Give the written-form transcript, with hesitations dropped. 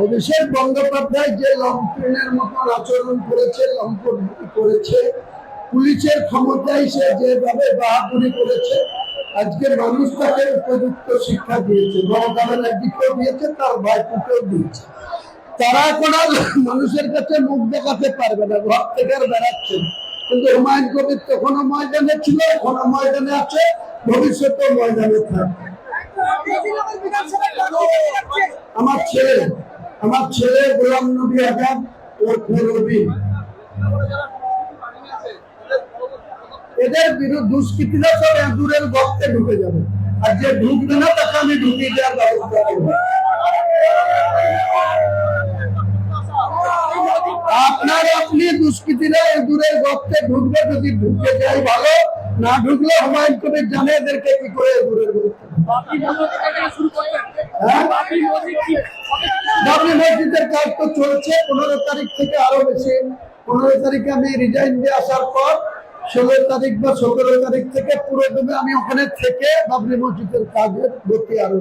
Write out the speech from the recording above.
অভিষেক বন্দ্যোপাধ্যায় যে লম্পটের মতন আচরণ করেছে, লম্পট করেছে, পুলিশের ক্ষমতায় সে যেভাবে বাহাদুরি করেছে, আজকে মানুষ তাকে উপযুক্ত শিক্ষা দিয়েছে। মমতাবের একদিকেও দিয়েছে, তার ভাইপুকেও দিয়েছে। তারা এখন আর মানুষের কাছে মুখ দেখাতে পারবে না, ঘর থেকে আর বেড়াচ্ছে। কিন্তু হুমায়ুন কবির তখনও ময়দানে ছিল, এখনো ময়দানে আছে, ভবিষ্যতেও ময়দানে থাকবে। আমার ছেলে গোলাম নবী আজাদ ওরফে রবি, এদের বিরুদ্ধে দুষ্কৃতীরা সব এঁদুরের গর্তে ঢুকে যাবে, আর যে ঢুকবে না তাকে আমি ঢুকিয়ে দেওয়ার ব্যবস্থা করবো। আপনার আপনি দুষ্কৃতীরা এঁদুরের গর্তে ঢুকবে, যদি ঢুকে যায় ভালো, না ঢুকলে হুমায়ুন কবির জানে এদেরকে কি করে এঁদুরের গর্তে। বাবরি মসজিদের কাজ তো চলছে, 15 তারিখ থেকে আরো বেশি। 15 তারিখে আমি রিজাইন দিয়ে আসার পর 16 তারিখ বা 17 তারিখ থেকে পুরো আমি ওখানে থেকে বাবরি মসজিদের কাজের গতি আরো